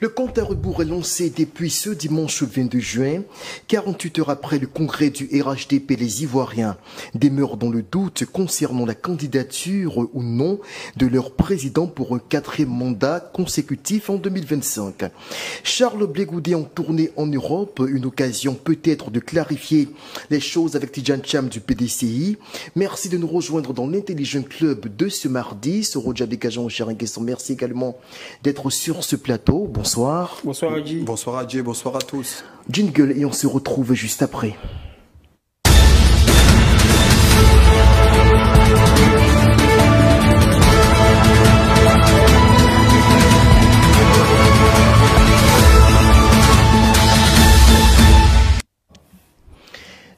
Le compte à rebours est lancé depuis ce dimanche 22 juin, 48 heures après le congrès du RHDP. Les Ivoiriens demeurent dans le doute concernant la candidature ou non de leur président pour un 4e mandat consécutif en 2025. Charles Blé Goudé en tournée en Europe, une occasion peut-être de clarifier les choses avec Tidjane Thiam du PDCI. Merci de nous rejoindre dans l'Intelligent Club de ce mardi. Soroja Bekajan, Charinguesson, merci également d'être sur ce plateau. Bonsoir. Bonsoir Adji. Bonsoir Adji, bonsoir à tous. Jingle et on se retrouve juste après.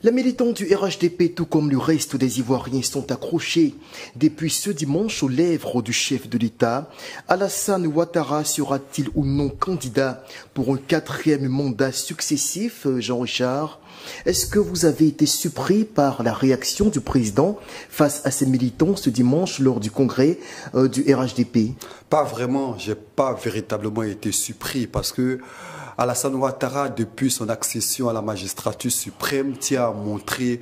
Les militants du RHDP, tout comme le reste des Ivoiriens, sont accrochés depuis ce dimanche aux lèvres du chef de l'État. Alassane Ouattara sera-t-il ou non candidat pour un 4e mandat successif, Jean-Richard? Est-ce que vous avez été surpris par la réaction du président face à ces militants ce dimanche lors du congrès du RHDP? Pas vraiment, j'ai pas véritablement été surpris parce que Alassane Ouattara, depuis son accession à la magistrature suprême, tient à montrer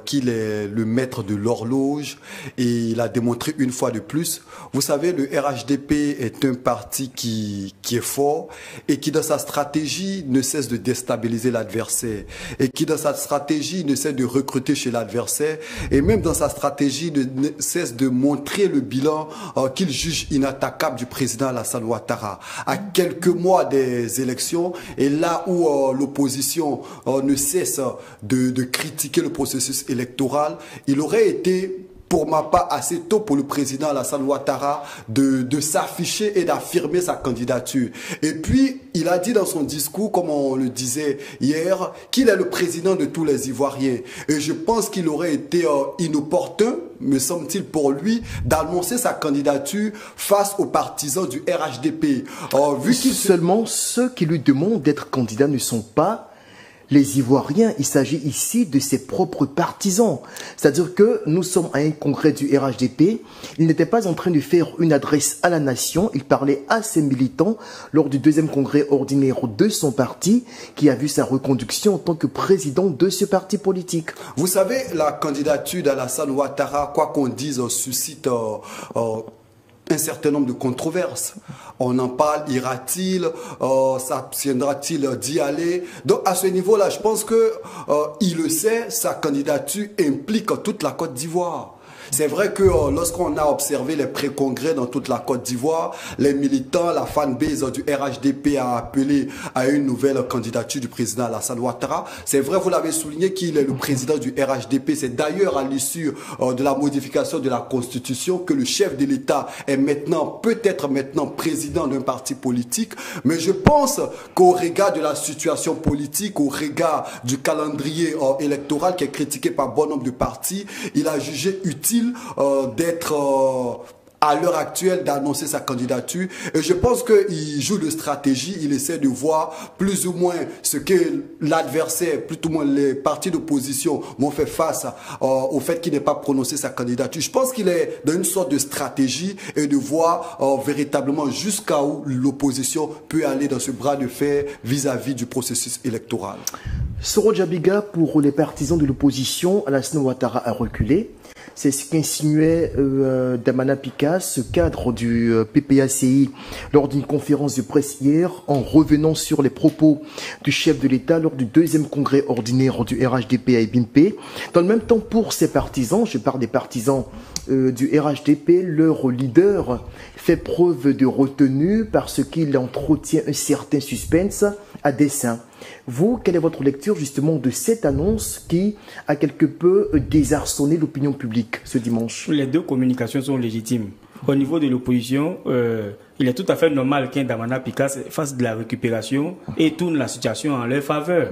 qu'il est le maître de l'horloge et il a démontré une fois de plus. Vous savez, le RHDP est un parti qui est fort et qui dans sa stratégie ne cesse de déstabiliser l'adversaire et qui dans sa stratégie ne cesse de recruter chez l'adversaire et même dans sa stratégie ne cesse de montrer le bilan qu'il juge inattaquable du président Alassane Ouattara. À quelques mois des élections, et là où l'opposition ne cesse de critiquer le processus électoral, il aurait été, pour ma part, assez tôt pour le président Alassane Ouattara de s'afficher et d'affirmer sa candidature. Et puis, il a dit dans son discours, comme on le disait hier, qu'il est le président de tous les Ivoiriens. Et je pense qu'il aurait été inopportun, me semble-t-il, pour lui, d'annoncer sa candidature face aux partisans du RHDP. Seulement, ceux qui lui demandent d'être candidat ne sont pas les Ivoiriens, il s'agit ici de ses propres partisans. C'est-à-dire que nous sommes à un congrès du RHDP. Il n'était pas en train de faire une adresse à la nation. Il parlait à ses militants lors du 2e congrès ordinaire de son parti, qui a vu sa reconduction en tant que président de ce parti politique. Vous savez, la candidature d'Alassane Ouattara, quoi qu'on dise, suscite un certain nombre de controverses. On en parle, ira-t-il, s'abstiendra-t-il d'y aller? Donc à ce niveau-là, je pense que il le sait, sa candidature implique toute la Côte d'Ivoire. C'est vrai que lorsqu'on a observé les pré-congrès dans toute la Côte d'Ivoire, les militants, la fanbase du RHDP a appelé à une nouvelle candidature du président Alassane Ouattara. C'est vrai, vous l'avez souligné, qu'il est le président du RHDP. C'est d'ailleurs à l'issue de la modification de la Constitution que le chef de l'État est maintenant, peut-être maintenant, président d'un parti politique. Mais je pense qu'au regard de la situation politique, au regard du calendrier électoral qui est critiqué par bon nombre de partis, il a jugé utile d'être à l'heure actuelle d'annoncer sa candidature. Et je pense qu'il joue de stratégie, il essaie de voir plus ou moins ce que l'adversaire, plus ou moins les partis d'opposition vont faire face au fait qu'il n'ait pas prononcé sa candidature. Je pense qu'il est dans une sorte de stratégie et de voir véritablement jusqu'à où l'opposition peut aller dans ce bras de fer vis-à-vis du processus électoral. Soroja Biga, pour les partisans de l'opposition, Alassane Ouattara a reculé. C'est ce qu'insinuait Damana Picasse, cadre du PPACI, lors d'une conférence de presse hier, en revenant sur les propos du chef de l'État lors du 2e congrès ordinaire du RHDP à Ebimpe. Dans le même temps, pour ses partisans, je parle des partisans du RHDP, leur leader fait preuve de retenue parce qu'il entretient un certain suspense à dessein. Vous, quelle est votre lecture justement de cette annonce qui a quelque peu désarçonné l'opinion publique ce dimanche? Les deux communications sont légitimes. Au niveau de l'opposition, il est tout à fait normal qu'un Damana Picasse fasse de la récupération et tourne la situation en leur faveur.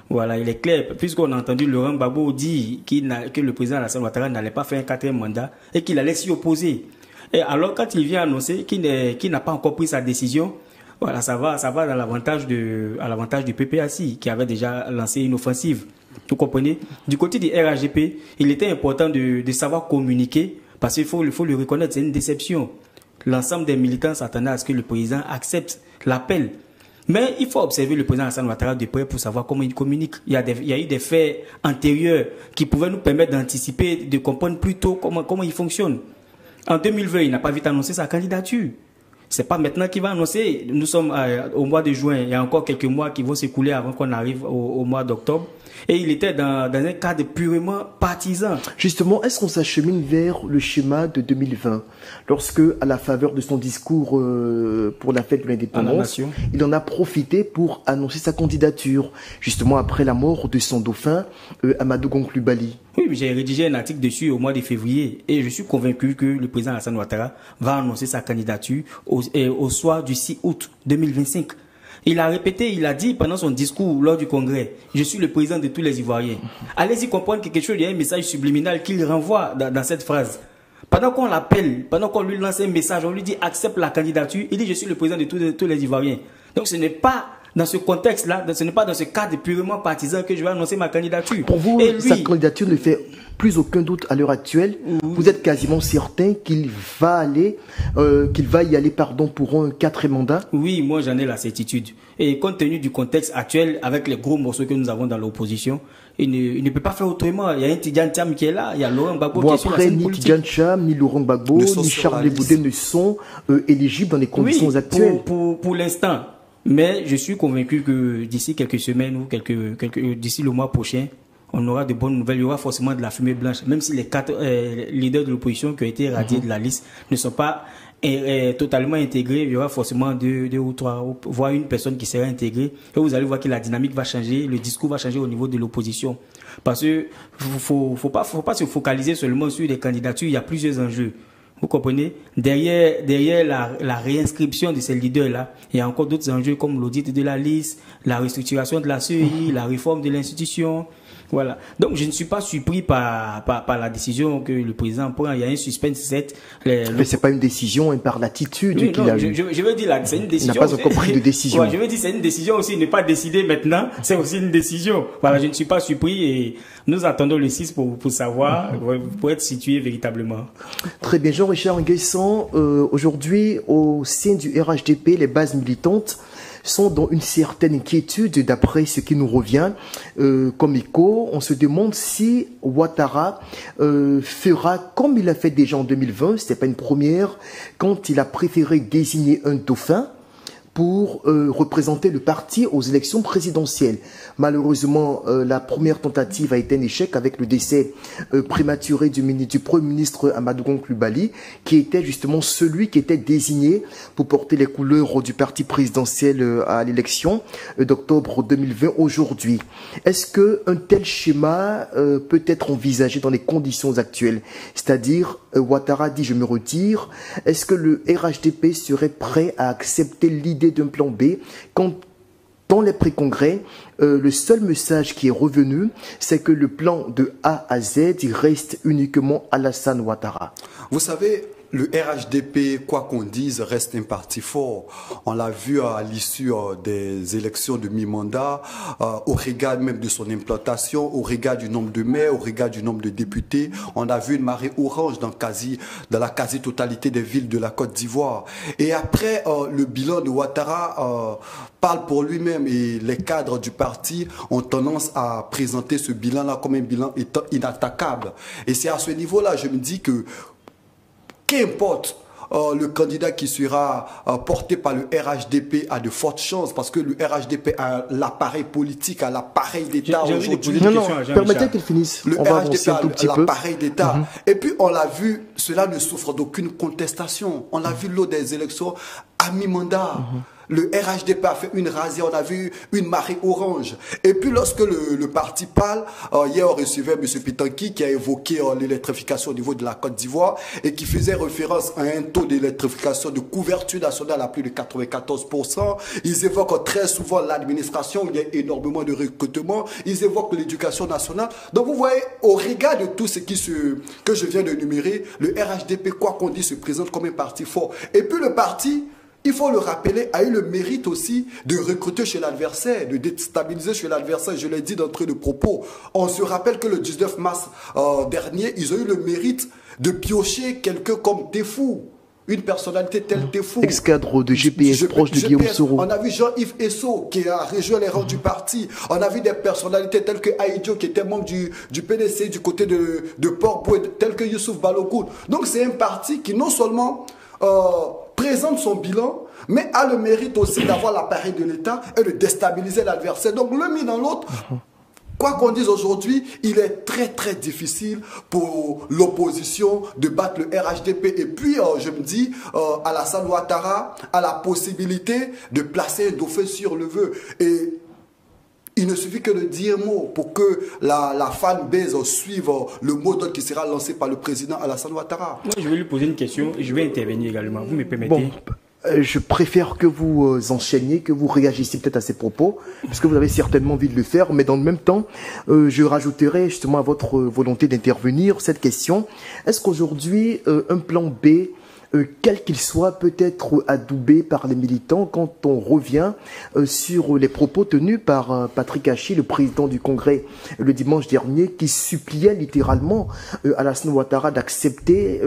Voilà, il est clair, puisqu'on a entendu Laurent Gbagbo dire que le président Alassane Ouattara n'allait pas faire un 4e mandat et qu'il allait s'y opposer. Et alors, quand il vient annoncer qu'il n'a pas encore pris sa décision, voilà, ça va à l'avantage du PPACI qui avait déjà lancé une offensive. Vous comprenez? Du côté du RHDP, il était important de savoir communiquer parce qu'il faut le reconnaître, c'est une déception. L'ensemble des militants s'attendaient à ce que le président accepte l'appel Mais il faut observer le président Alassane Ouattara de près pour savoir comment il communique. Il y a eu des faits antérieurs qui pouvaient nous permettre d'anticiper, de comprendre plus tôt comment il fonctionne. En 2020, il n'a pas vite annoncé sa candidature. C'est pas maintenant qu'il va annoncer. Nous sommes au mois de juin. Il y a encore quelques mois qui vont s'écouler avant qu'on arrive au mois d'octobre. Et il était dans un cadre purement partisan. Justement, est-ce qu'on s'achemine vers le schéma de 2020 lorsque, à la faveur de son discours pour la fête de l'indépendance, il en a profité pour annoncer sa candidature, justement après la mort de son dauphin, Amadou Gon Coulibaly? Oui, j'ai rédigé un article dessus au mois de février et je suis convaincu que le président Alassane Ouattara va annoncer sa candidature au soir du 6 août 2025. Il a répété, il a dit pendant son discours lors du congrès, je suis le président de tous les Ivoiriens. Allez-y comprendre que quelque chose, il y a un message subliminal qu'il renvoie dans cette phrase. Pendant qu'on l'appelle, pendant qu'on lui lance un message, on lui dit accepte la candidature, il dit je suis le président de tous les Ivoiriens. Donc ce n'est pas dans ce contexte-là, ce n'est pas dans ce cadre purement partisan que je vais annoncer ma candidature. Pour vous, sa candidature ne fait plus aucun doute à l'heure actuelle. Vous êtes quasiment certain qu'il va y aller pour un 4e mandat? Oui, moi j'en ai la certitude. Et compte tenu du contexte actuel, avec les gros morceaux que nous avons dans l'opposition, il ne peut pas faire autrement. Il y a un Tidjane Thiam qui est là, il y a Laurent Gbagbo qui est sur la scène politique. Ni Tidjane Thiam, ni Laurent Gbagbo, ni Charles Boudin ne sont éligibles dans les conditions actuelles. Pour l'instant. Mais je suis convaincu que d'ici quelques semaines ou d'ici le mois prochain, on aura de bonnes nouvelles. Il y aura forcément de la fumée blanche. Même si les 4 leaders de l'opposition qui ont été radiés de la liste ne sont pas totalement intégrés, il y aura forcément 2 ou 3, voire une personne qui sera intégrée. Et vous allez voir que la dynamique va changer, le discours va changer au niveau de l'opposition. Parce que faut pas se focaliser seulement sur les candidatures, il y a plusieurs enjeux. Vous comprenez? Derrière la réinscription de ces leaders-là, il y a encore d'autres enjeux comme l'audit de la liste, la restructuration de la CEI, la réforme de l'institution. Voilà. Donc, je ne suis pas surpris par la décision que le président prend. Il y a un suspense. Mais c'est pas une décision, hein, par l'attitude qu'il a eue. Je veux dire, c'est une décision. Il n'a pas encore pris de décision. Ouais, je veux dire, c'est une décision aussi. Ne pas décider maintenant, c'est aussi une décision. Voilà, je ne suis pas surpris et nous attendons le 6 pour savoir, pour être situé véritablement. Très bien. Jean-Richard Nguessan, aujourd'hui, au sein du RHDP, les bases militantes sont dans une certaine inquiétude d'après ce qui nous revient comme écho. On se demande si Ouattara fera comme il a fait déjà en 2020, c'était pas une première, quand il a préféré désigner un dauphin pour représenter le parti aux élections présidentielles. Malheureusement, la première tentative a été un échec avec le décès prématuré du Premier ministre Amadou Gon Coulibaly, qui était justement celui qui était désigné pour porter les couleurs du parti présidentiel à l'élection d'octobre 2020 aujourd'hui. Est-ce qu'un tel schéma peut être envisagé dans les conditions actuelles? C'est-à-dire, Ouattara dit « je me retire ». Est-ce que le RHDP serait prêt à accepter l'idée d'un plan B quand dans les pré-congrès, le seul message qui est revenu, c'est que le plan de A à Z, il reste uniquement Alassane Ouattara? Vous savez, le RHDP, quoi qu'on dise, reste un parti fort. On l'a vu à l'issue des élections de mi-mandat, au regard même de son implantation, au regard du nombre de maires, au regard du nombre de députés. On a vu une marée orange dans la quasi-totalité des villes de la Côte d'Ivoire. Et après, le bilan de Ouattara parle pour lui-même et les cadres du parti ont tendance à présenter ce bilan-là comme un bilan étant inattaquable. Et c'est à ce niveau-là, je me dis que qu'importe le candidat qui sera porté par le RHDP a de fortes chances parce que le RHDP a l'appareil politique, a l'appareil d'État aujourd'hui. Non, permettez qu'il finisse. Le RHDP a l'appareil d'État. Et puis on l'a vu, cela ne souffre d'aucune contestation. On l'a vu lors des élections à mi-mandat. Le RHDP a fait une razzia, on a vu une marée orange. Et puis lorsque le parti parle, hier on recevait M. Pitanki qui a évoqué l'électrification au niveau de la Côte d'Ivoire et qui faisait référence à un taux d'électrification de couverture nationale à plus de 94%. Ils évoquent très souvent l'administration, il y a énormément de recrutement. Ils évoquent l'éducation nationale. Donc vous voyez, au regard de tout ce que je viens de numérer, le RHDP, quoi qu'on dise, se présente comme un parti fort. Et puis le parti, il faut le rappeler, a eu le mérite aussi de recruter chez l'adversaire, de déstabiliser chez l'adversaire. Je l'ai dit d'entrée de propos. On se rappelle que le 19 mars dernier, ils ont eu le mérite de piocher quelqu'un comme Tefou une personnalité telle Tefou. Ex-cadre de GPS, proche de Guillaume Soro. On a vu Jean-Yves Esso qui a rejoint les rangs du parti. On a vu des personnalités telles que Aïdjo qui était membre du PDC du côté de Port-Boué, tels que Youssouf Balokoun. Donc c'est un parti qui non seulement présente son bilan, mais a le mérite aussi d'avoir l'appareil de l'État et de déstabiliser l'adversaire. Donc l'un mis dans l'autre. Quoi qu'on dise aujourd'hui, il est très très difficile pour l'opposition de battre le RHDP. Et puis, je me dis, Alassane Ouattara a la possibilité de placer un dauphin sur le vœu. Et il ne suffit que de dire un mot pour que la fanbase suive le mot d'ordre qui sera lancé par le président Alassane Ouattara. Moi, je vais lui poser une question et je vais intervenir également. Vous me permettez? Bon. Je préfère que vous enchaîniez, que vous réagissiez peut-être à ces propos, parce que vous avez certainement envie de le faire, mais dans le même temps, je rajouterai justement à votre volonté d'intervenir cette question. Est-ce qu'aujourd'hui, un plan B, quel qu'il soit, peut être adoubé par les militants quand on revient sur les propos tenus par Patrick Hachi, le président du Congrès, le dimanche dernier, qui suppliait littéralement Alassane Ouattara d'accepter,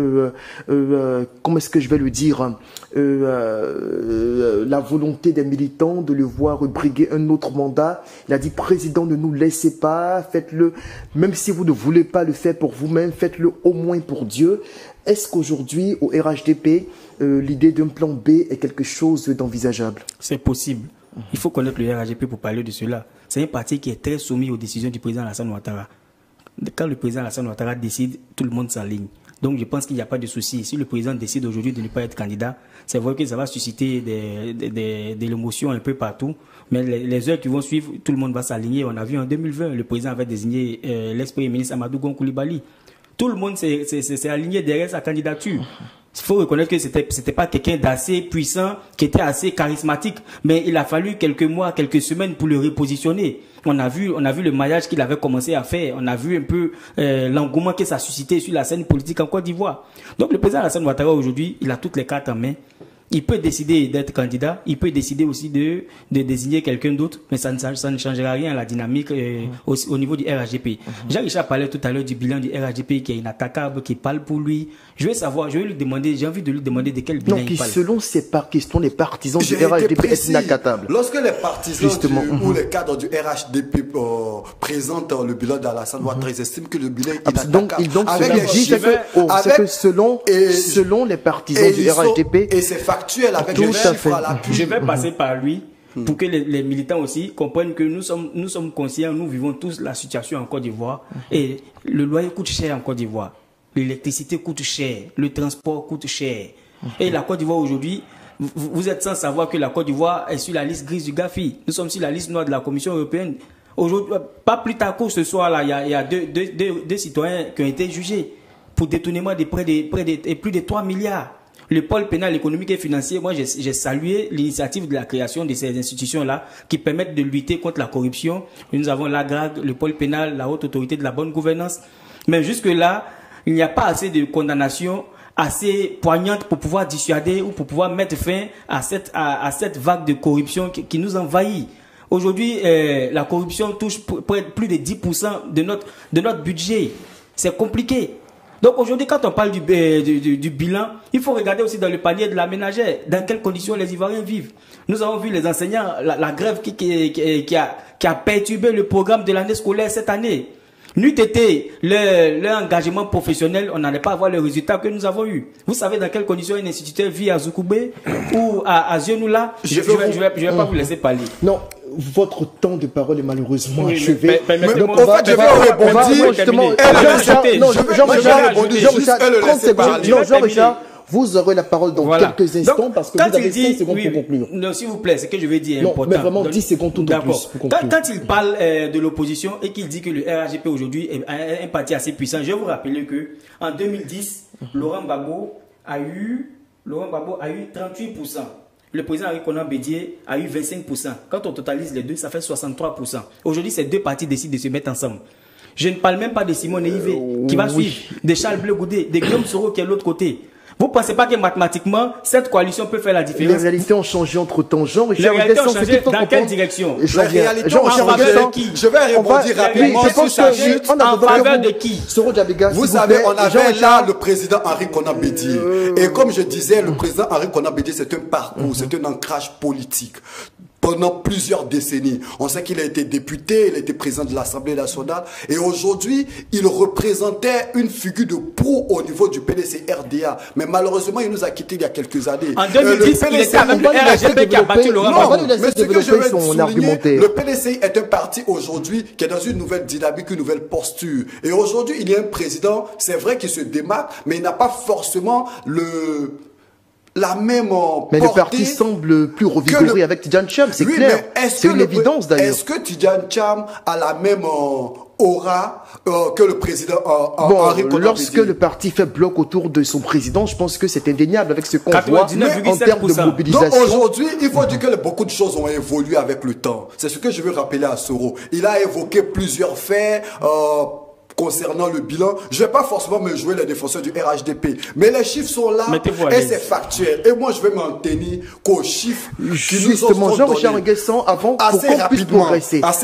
comment est-ce que je vais le dire, la volonté des militants de le voir briguer un autre mandat. Il a dit, président, ne nous laissez pas, faites-le, même si vous ne voulez pas le faire pour vous-même, faites-le au moins pour Dieu. Est-ce qu'aujourd'hui, au RHDP, l'idée d'un plan B est quelque chose d'envisageable? C'est possible. Il faut connaître le RHDP pour parler de cela. C'est un parti qui est très soumis aux décisions du président Alassane Ouattara. Quand le président Alassane Ouattara décide, tout le monde s'aligne. Donc je pense qu'il n'y a pas de souci. Si le président décide aujourd'hui de ne pas être candidat, c'est vrai que ça va susciter de l'émotion un peu partout. Mais les heures qui vont suivre, tout le monde va s'aligner. On a vu en 2020, le président avait désigné l'ex-premier ministre Amadou Gon Coulibaly. Tout le monde s'est aligné derrière sa candidature. Il faut reconnaître que c'était pas quelqu'un d'assez puissant, qui était assez charismatique, mais il a fallu quelques mois, quelques semaines pour le repositionner. On a vu le maillage qu'il avait commencé à faire. On a vu un peu l'engouement que ça a suscité sur la scène politique en Côte d'Ivoire. Donc le président Alassane Ouattara aujourd'hui, il a toutes les cartes en main. Il peut décider d'être candidat, il peut décider aussi de désigner quelqu'un d'autre, mais ça ne changera rien à la dynamique au niveau du RHDP. Jean-Richard parlait tout à l'heure du bilan du RHDP qui est inattaquable, qui parle pour lui. Je vais savoir, j'ai envie de lui demander de quel bilan il parle. Selon ces questions, les partisans du RHDP est inattaquable. Lorsque les partisans ou les cadres du RHDP présentent le bilan d'Alassane Ouattara, ils estiment que le bilan est inattaquable. Donc c'est que selon les partisans du RHDP, et c'est factuel avec les chiffres à l'appui. Je vais passer par lui pour que les militants aussi comprennent que nous sommes conscients, nous vivons tous la situation en Côte d'Ivoire et le loyer coûte cher en Côte d'Ivoire. L'électricité coûte cher, le transport coûte cher. Et la Côte d'Ivoire aujourd'hui, vous êtes sans savoir que la Côte d'Ivoire est sur la liste grise du Gafi. Nous sommes sur la liste noire de la Commission européenne. Aujourd'hui, pas plus tard que ce soir là, il y a deux citoyens qui ont été jugés pour détournement de plus de 3 milliards. Le pôle pénal économique et financier, moi j'ai salué l'initiative de la création de ces institutions-là qui permettent de lutter contre la corruption. Nous avons l'AGRAG, le pôle pénal, la haute autorité de la bonne gouvernance. Mais jusque-là, il n'y a pas assez de condamnations assez poignantes pour pouvoir dissuader ou pour pouvoir mettre fin à cette vague de corruption qui nous envahit. Aujourd'hui, la corruption touche plus de 10% de notre budget. C'est compliqué. Donc aujourd'hui, quand on parle du bilan, il faut regarder aussi dans le panier de la ménagère, dans quelles conditions les Ivoiriens vivent. Nous avons vu les enseignants, la grève qui a perturbé le programme de l'année scolaire cette année. N'eût été leur engagement professionnel, on n'allait pas avoir le résultat que nous avons eu. Vous savez dans quelles conditions un instituteur vit à Zoukoubé ou à Zionoula? Je vais pas vous laisser parler. Non. Votre temps de parole est malheureusement achevé. En fait, je vais répondre. Jean-Richard, vous aurez la parole dans quelques instants parce que vous avez 5 secondes pour conclure. Non, s'il vous plaît, ce que je vais dire est important. Mais vraiment 10 secondes tout au plus. Quand il parle de l'opposition et qu'il dit que le RHDP aujourd'hui est un parti assez puissant, je vais vous rappeler que en 2010, Laurent Gbagbo a eu 38%. Le président Henri Konan Bédié a eu 25%. Quand on totalise les deux, ça fait 63%. Aujourd'hui, ces deux partis décident de se mettre ensemble. Je ne parle même pas de Simone Yves qui va suivre, de Charles Bleu Goudé, de Guillaume Soro qui est de l'autre côté. Vous ne pensez pas que mathématiquement, cette coalition peut faire la différence? Les réalités ont changé entre temps. Les réalités ont changé dans quelle direction? Les réalités ont changé. Je vais répondre rapidement. En faveur de qui? Vous savez, on avait là le président Henri Konan Bédié. Et comme je disais, le président Henri Konan Bédié, c'est un parcours, c'est un ancrage politique. Pendant plusieurs décennies. On sait qu'il a été député, il a été président de l'Assemblée nationale et aujourd'hui, il représentait une figure de proue au niveau du PDC-RDA. Mais malheureusement, il nous a quittés il y a quelques années. En 2010, il était avec le RHDP qui a battu Laurent Gbagbo. Mais ce que je veux souligner, le PDCI est un parti aujourd'hui qui est dans une nouvelle dynamique, une nouvelle posture. Et aujourd'hui, il y a un président, c'est vrai qu'il se démarque, mais il n'a pas forcément la même mais le parti semble plus revigoré avec Tidjane Thiam, c'est clair. C'est une évidence d'ailleurs. Est-ce que Tidjane Thiam a la même aura que le président Henri Konan Bédié? Lorsque le parti fait bloc autour de son président, je pense que c'est indéniable avec ce qu'on voit en termes de mobilisation. Aujourd'hui, il faut dire que beaucoup de choses ont évolué avec le temps. C'est ce que je veux rappeler à Soro. Il a évoqué plusieurs faits concernant le bilan. Je ne vais pas forcément me jouer les défenseurs du RHDP. Mais les chiffres sont là et c'est factuel. Et moi, je vais m'en tenir qu'aux chiffres qui nous ont donnés. Avant, assez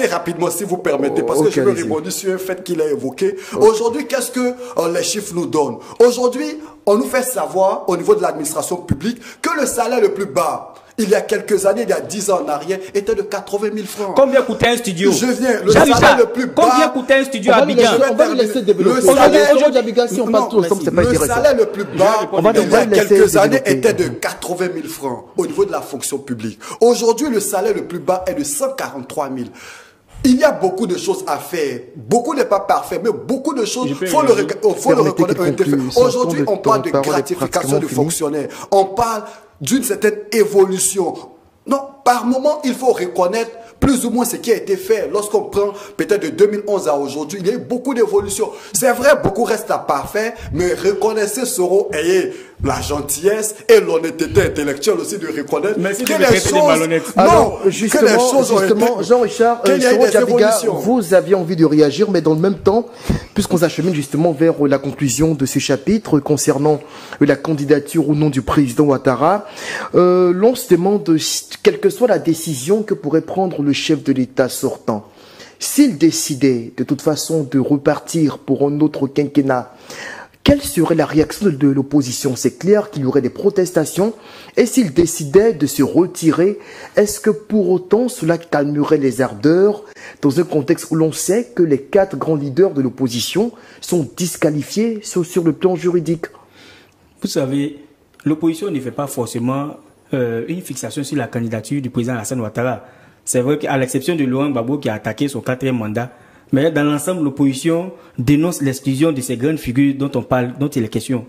rapidement, si vous permettez, parce que je veux rebondir sur un fait qu'il a évoqué. Aujourd'hui, qu'est-ce que les chiffres nous donnent? Aujourd'hui, on nous fait savoir, au niveau de l'administration publique, que le salaire le plus bas, il y a quelques années, il y a 10 ans en arrière, était de 80 000 francs. Combien coûtait un studio? Je viens, le salaire le plus bas. Combien coûtait un studio à Abidjan? On va lui laisser développer. Le salaire le plus bas, il y a quelques années, était de 80 000 francs au niveau de la fonction publique. Aujourd'hui, le salaire le plus bas est de 143 000. Il y a beaucoup de choses à faire. Beaucoup n'est pas parfait, mais beaucoup de choses, faut le reconnaître. Aujourd'hui, on parle de gratification du fonctionnaire. On parle d'une certaine évolution. Non, par moment, il faut reconnaître plus ou moins ce qui a été fait. Lorsqu'on prend peut-être de 2011 à aujourd'hui, il y a eu beaucoup d'évolutions. C'est vrai, beaucoup reste à parfait, mais reconnaissez Soro, ayez la gentillesse et l'honnêteté intellectuelle aussi de reconnaître que les choses... Non, justement, Jean-Richard, vous aviez envie de réagir, mais dans le même temps, puisqu'on s'achemine justement vers la conclusion de ce chapitre concernant la candidature ou non du président Ouattara, l'on se demande, quelle que soit la décision que pourrait prendre le chef de l'État sortant, s'il décidait de toute façon de repartir pour un autre quinquennat, quelle serait la réaction de l'opposition? C'est clair qu'il y aurait des protestations. Et s'il décidait de se retirer, est-ce que pour autant cela calmerait les ardeurs dans un contexte où l'on sait que les 4 grands leaders de l'opposition sont disqualifiés sur le plan juridique? Vous savez, l'opposition ne fait pas forcément une fixation sur la candidature du président Alassane Ouattara. C'est vrai qu'à l'exception de Laurent Gbagbo qui a attaqué son 4e mandat, mais dans l'ensemble, l'opposition dénonce l'exclusion de ces grandes figures dont on parle, dont il est question.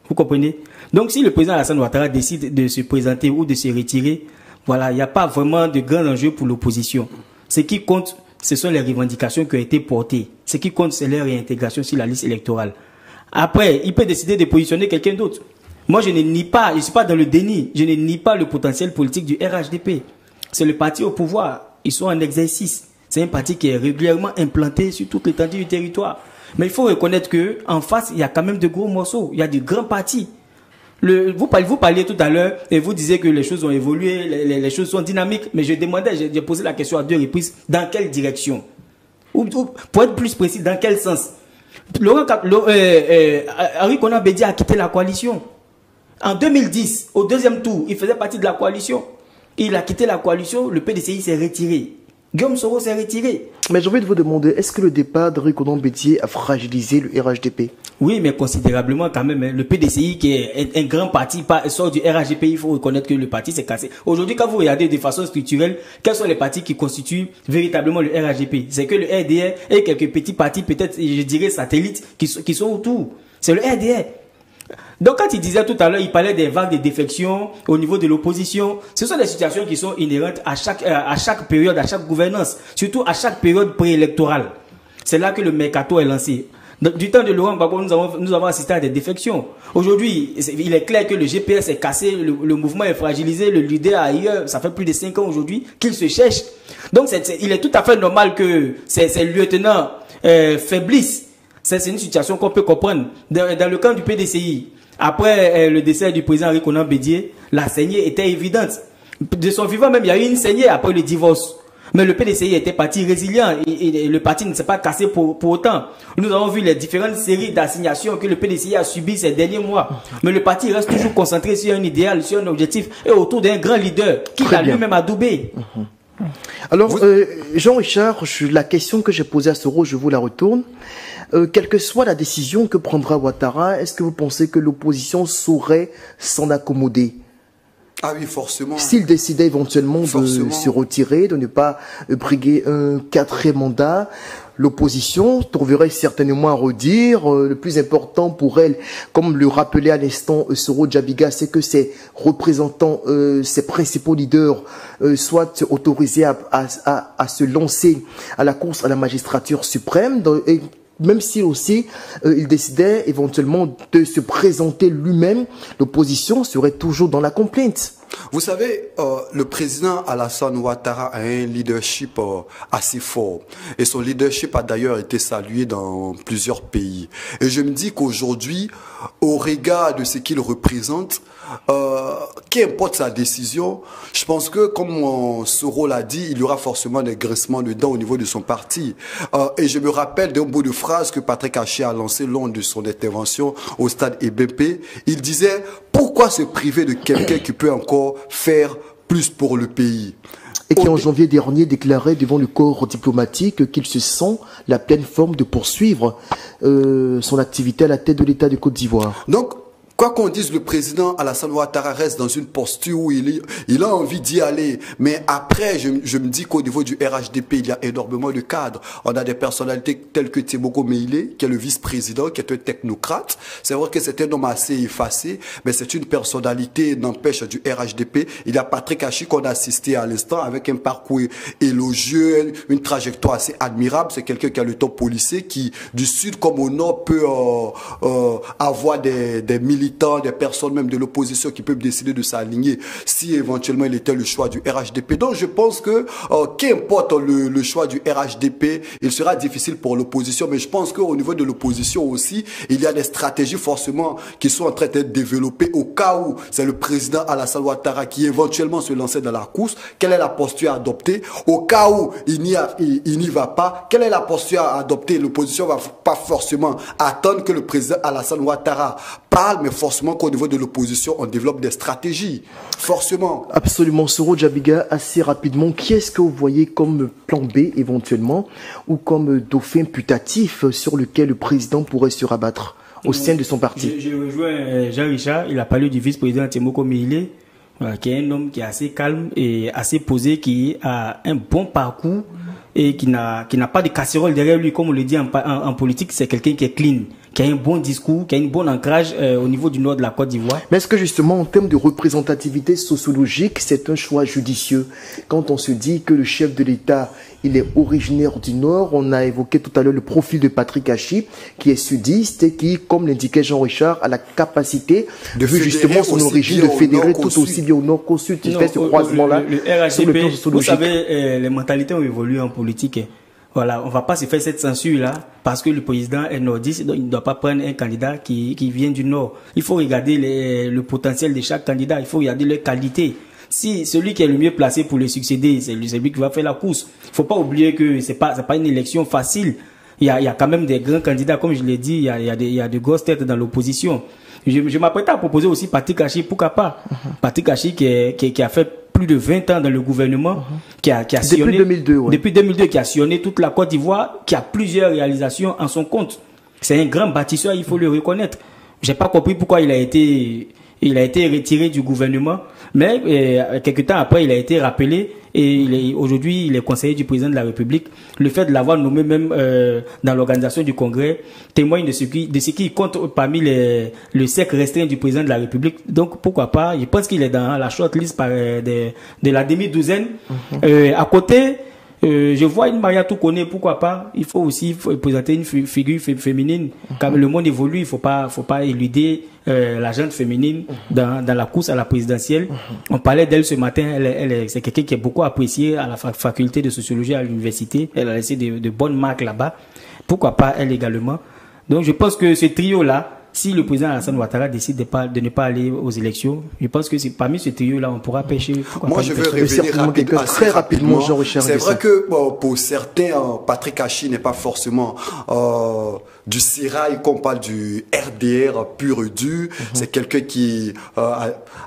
Vous comprenez? Donc, si le président Alassane Ouattara décide de se présenter ou de se retirer, voilà, il n'y a pas vraiment de grand enjeu pour l'opposition. Ce qui compte, ce sont les revendications qui ont été portées. Ce qui compte, c'est leur réintégration sur la liste électorale. Après, il peut décider de positionner quelqu'un d'autre. Moi, je ne nie pas, je ne suis pas dans le déni, je ne nie pas le potentiel politique du RHDP. C'est le parti au pouvoir. Ils sont en exercice. C'est un parti qui est régulièrement implanté sur toute l'étendue du territoire. Mais il faut reconnaître qu'en face, il y a quand même de gros morceaux. Il y a de grands partis. Vous parliez tout à l'heure et vous disiez que les choses ont évolué, les choses sont dynamiques. Mais j'ai posé la question à 2 reprises. Dans quelle direction? Ou pour être plus précis, dans quel sens? Henri Konan Bédié a quitté la coalition. En 2010, au 2e tour, il faisait partie de la coalition. Il a quitté la coalition, le PDCI s'est retiré. Guillaume Soro s'est retiré. Mais j'ai envie de vous demander, est-ce que le départ d'Henri Konan Bédié a fragilisé le RHDP? Oui, mais considérablement quand même. Le PDCI, qui est un grand parti, sort du RHDP, il faut reconnaître que le parti s'est cassé. Aujourd'hui, quand vous regardez de façon structurelle, quels sont les partis qui constituent véritablement le RHDP? C'est que le RDR et quelques petits partis, peut-être, je dirais, satellites, qui sont autour. C'est le RDR. Donc quand il disait tout à l'heure, il parlait des vagues de défection au niveau de l'opposition. Ce sont des situations qui sont inhérentes à chaque période, à chaque gouvernance, surtout à chaque période préélectorale. C'est là que le mercato est lancé. Du temps de Laurent Gbagbo, nous avons assisté à des défections. Aujourd'hui, il est clair que le GPS est cassé, le mouvement est fragilisé, le leader ailleurs, ça fait plus de 5 ans aujourd'hui qu'il se cherche. Donc il est tout à fait normal que ces lieutenants faiblissent. C'est une situation qu'on peut comprendre. Dans le camp du PDCI, Après le décès du président Henri Konan Bédié, la saignée était évidente. De son vivant même, il y a eu une saignée après le divorce. Mais le PDCI était parti résilient et le parti ne s'est pas cassé pour autant. Nous avons vu les différentes séries d'assignations que le PDCI a subies ces derniers mois. Mais le parti reste toujours concentré sur un idéal, sur un objectif et autour d'un grand leader qui a lui-même adoubé. Alors, Jean-Richard, la question que j'ai posée à Soro, je vous la retourne. Quelle que soit la décision que prendra Ouattara, est-ce que vous pensez que l'opposition saurait s'en accommoder? Ah oui, forcément. S'il décidait éventuellement de se retirer, de ne pas briguer un 4e mandat, l'opposition trouverait certainement à redire. Le plus important pour elle, comme le rappelait à l'instant Soro Djabiga, c'est que ses représentants, ses principaux leaders soient autorisés à se lancer à la course à la magistrature suprême. Et même si aussi il décidait éventuellement de se présenter lui-même, l'opposition serait toujours dans la complainte. Vous savez, le président Alassane Ouattara a un leadership assez fort. Et son leadership a d'ailleurs été salué dans plusieurs pays. Et je me dis qu'aujourd'hui, au regard de ce qu'il représente, qu'importe sa décision, je pense que, comme Soro l'a dit, il y aura forcément des graissements de dents au niveau de son parti. Et je me rappelle d'un bout de phrase que Patrick Haché a lancé lors de son intervention au stade EBP. Il disait, pourquoi se priver de quelqu'un qui peut encore faire plus pour le pays? Et qui en janvier dernier déclarait devant le corps diplomatique qu'il se sent la pleine forme de poursuivre son activité à la tête de l'État de Côte d'Ivoire. Donc, quoi qu'on dise, le président Alassane Ouattara reste dans une posture où il a envie d'y aller. Mais après, je me dis qu'au niveau du RHDP, il y a énormément de cadres. On a des personnalités telles que Teboko Meïlé, qui est le vice-président, qui est un technocrate. C'est vrai que c'est un homme assez effacé, mais c'est une personnalité, n'empêche, du RHDP. Il y a Patrick Haché qu'on a assisté à l'instant avec un parcours élogieux, une trajectoire assez admirable. C'est quelqu'un qui a le temps policier, qui, du sud comme au nord, peut avoir des militaires, des personnes même de l'opposition qui peuvent décider de s'aligner si éventuellement il était le choix du RHDP. Donc je pense que qu'importe le choix du RHDP, il sera difficile pour l'opposition, mais je pense qu'au niveau de l'opposition aussi, il y a des stratégies forcément qui sont en train d'être développées au cas où c'est le président Alassane Ouattara qui éventuellement se lançait dans la course. Quelle est la posture à adopter? Au cas où il n'y va pas, quelle est la posture à adopter? L'opposition va pas forcément attendre que le président Alassane Ouattara parle, mais forcément qu'au niveau de l'opposition, on développe des stratégies. Forcément. Absolument. Soro Djabiga, assez rapidement, qui est-ce que vous voyez comme plan B éventuellement ou comme dauphin putatif sur lequel le président pourrait se rabattre au sein de son parti? Je rejoins Jean-Richard. Il a parlé du vice-président Teboko Meïlé, qui est un homme qui est assez calme et assez posé, qui a un bon parcours et qui n'a pas de casserole derrière lui, comme on le dit en politique. C'est quelqu'un qui est clean, qui a un bon discours, qui a un bon ancrage au niveau du nord de la Côte d'Ivoire. Mais est-ce que justement, en termes de représentativité sociologique, c'est un choix judicieux? Quand on se dit que le chef de l'État, il est originaire du Nord, on a évoqué tout à l'heure le profil de Patrick Haché, qui est sudiste et qui, comme l'indiquait Jean-Richard, a la capacité, de vu justement son origine, de fédérer tout aussi bien au Nord qu'au Sud. Il fait ce croisement-là. Le RHDP, vous savez, les mentalités ont évolué en politique. Voilà, on va pas se faire cette censure-là parce que le président est nordiste, donc il ne doit pas prendre un candidat qui vient du Nord. Il faut regarder le potentiel de chaque candidat, il faut regarder leurs qualités. Si celui qui est le mieux placé pour le succéder, c'est lui qui va faire la course. Il faut pas oublier que c'est pas une élection facile. Il y a quand même des grands candidats, comme je l'ai dit, il y a de grosses têtes dans l'opposition. Je m'apprête à proposer aussi Patrick Haché, pourquoi pas. Patrick Haché qui a fait plus de 20 ans dans le gouvernement, qui a sillonné, depuis 2002, qui a sillonné toute la Côte d'Ivoire, qui a plusieurs réalisations en son compte. C'est un grand bâtisseur, il faut le reconnaître. J'ai pas compris pourquoi il a été retiré du gouvernement, mais quelques temps après, il a été rappelé et aujourd'hui, il est conseiller du président de la République. Le fait de l'avoir nommé même dans l'organisation du Congrès témoigne de ce qui compte parmi le cercle restreint du président de la République. Donc, pourquoi pas? Je pense qu'il est dans la shortlist de la demi-douzaine. À côté, je vois une Maria Toukoné, pourquoi pas? Il faut aussi présenter une figure féminine. Quand le monde évolue, il faut pas éluder la gente féminine dans la course à la présidentielle. On parlait d'elle ce matin. C'est quelqu'un qui est beaucoup apprécié à la faculté de sociologie à l'université. Elle a laissé de bonnes marques là-bas. Pourquoi pas elle également? Donc je pense que ce trio-là, si le président Alassane Ouattara décide de ne pas aller aux élections, je pense que parmi ce trio-là, on pourra pêcher. Moi, je veux revenir très rapidement. C'est vrai que pour certains, Patrick Hachi n'est pas forcément du Sérail, qu'on parle du RDR pur et dur. C'est quelqu'un qui,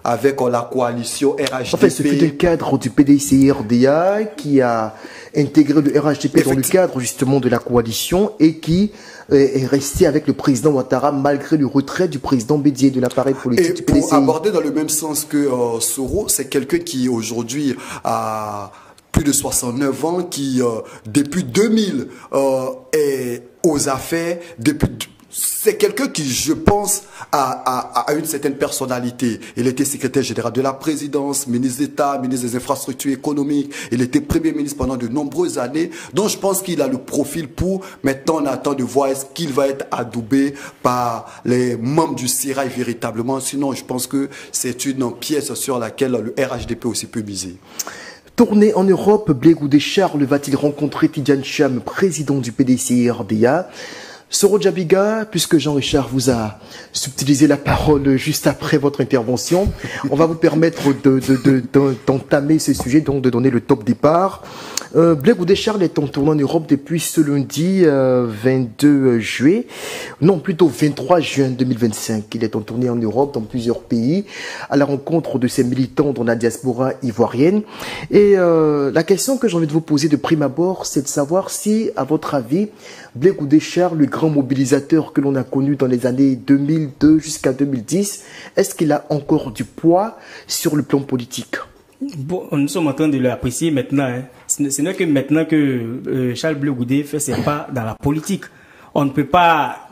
avec la coalition RHDP... En fait, ce fut un cadre du PDCI-RDA qui a intégré le RHDP dans le cadre justement de la coalition et qui est resté avec le président Ouattara malgré le retrait du président Bédié de l'appareil politique du PDCI. Pour aborder dans le même sens que Soro, c'est quelqu'un qui aujourd'hui a plus de 69 ans, qui depuis 2000 est aux affaires, c'est quelqu'un qui, je pense, a une certaine personnalité. Il était secrétaire général de la présidence, ministre d'État, ministre des infrastructures économiques. Il était premier ministre pendant de nombreuses années. Donc, je pense qu'il a le profil pour. Maintenant, on attend de voir est-ce qu'il va être adoubé par les membres du Sérail véritablement. Sinon, je pense que c'est une pièce sur laquelle le RHDP aussi peut miser. Tourné en Europe, Blé Goudé Charles va-t-il rencontrer Tidjane Cham, président du PDCI-RDA? Soro Djabiga, puisque Jean-Richard vous a subtilisé la parole juste après votre intervention, on va vous permettre d'entamer ce sujet, donc de donner le top départ. Blé Goudé Charles est en tournée en Europe depuis ce lundi 22 juillet, non plutôt 23 juin 2025. Il est en tournée en Europe dans plusieurs pays à la rencontre de ses militants dans la diaspora ivoirienne. Et la question que j'ai envie de vous poser de prime abord, c'est de savoir si, à votre avis, Blé Goudé Charles, le grand mobilisateur que l'on a connu dans les années 2002 jusqu'à 2010, est-ce qu'il a encore du poids sur le plan politique? Bon, nous sommes en train de l'apprécier maintenant. Hein. Ce n'est que maintenant que Charles Blé Goudé fait ses pas dans la politique. On ne peut pas,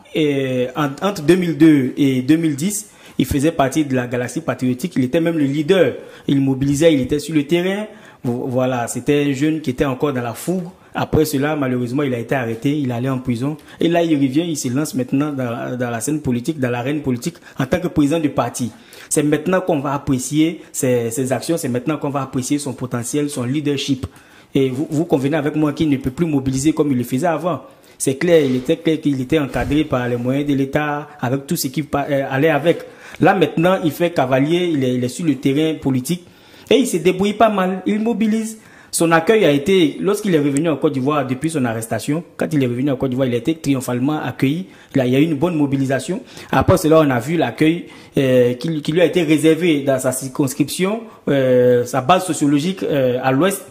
entre 2002 et 2010, il faisait partie de la galaxie patriotique. Il était même le leader. Il mobilisait, il était sur le terrain. Voilà, c'était un jeune qui était encore dans la fougue. Après cela, malheureusement, il a été arrêté, il est allé en prison. Et là, il revient, il se lance maintenant dans la scène politique, dans l'arène politique, en tant que président du parti. C'est maintenant qu'on va apprécier ses actions, c'est maintenant qu'on va apprécier son potentiel, son leadership. Et vous convenez avec moi qu'il ne peut plus mobiliser comme il le faisait avant. C'est clair, il était clair qu'il était encadré par les moyens de l'État, avec tout ce qui allait avec. Là, maintenant, il fait cavalier, il est sur le terrain politique. Et il se débrouille pas mal, il mobilise. Son accueil a été, lorsqu'il est revenu en Côte d'Ivoire depuis son arrestation, quand il est revenu en Côte d'Ivoire, il a été triomphalement accueilli. Là, il y a eu une bonne mobilisation. Après cela, on a vu l'accueil qui lui a été réservé dans sa circonscription, sa base sociologique à l'ouest.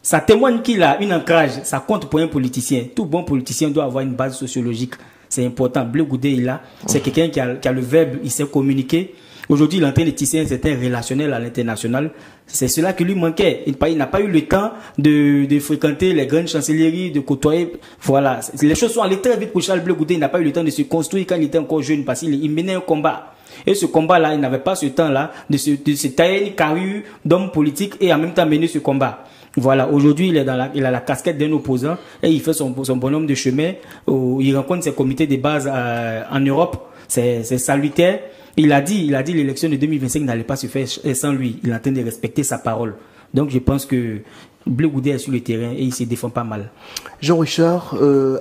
Ça témoigne qu'il a une ancrage, ça compte pour un politicien. Tout bon politicien doit avoir une base sociologique. C'est important. Blé Goudé est là. C'est quelqu'un qui a le verbe, il sait communiquer. Aujourd'hui, il est en train de tisser un certain relationnel à l'international. C'est cela qui lui manquait. Il n'a pas eu le temps de fréquenter les grandes chancelleries, de côtoyer. Voilà. Les choses sont allées très vite pour Charles Blé Goudé. Il n'a pas eu le temps de se construire quand il était encore jeune parce qu'il menait un combat. Et ce combat-là, il n'avait pas ce temps-là de se tailler une carrure d'homme politique et en même temps mener ce combat. Voilà, aujourd'hui, il a la casquette d'un opposant et il fait son bonhomme de chemin. Il rencontre ses comités de base en Europe. C'est salutaire. Il a dit l'élection de 2025 n'allait pas se faire sans lui. Il est en train de respecter sa parole. Donc je pense que Blé Goudé est sur le terrain et il se défend pas mal. Jean-Richard,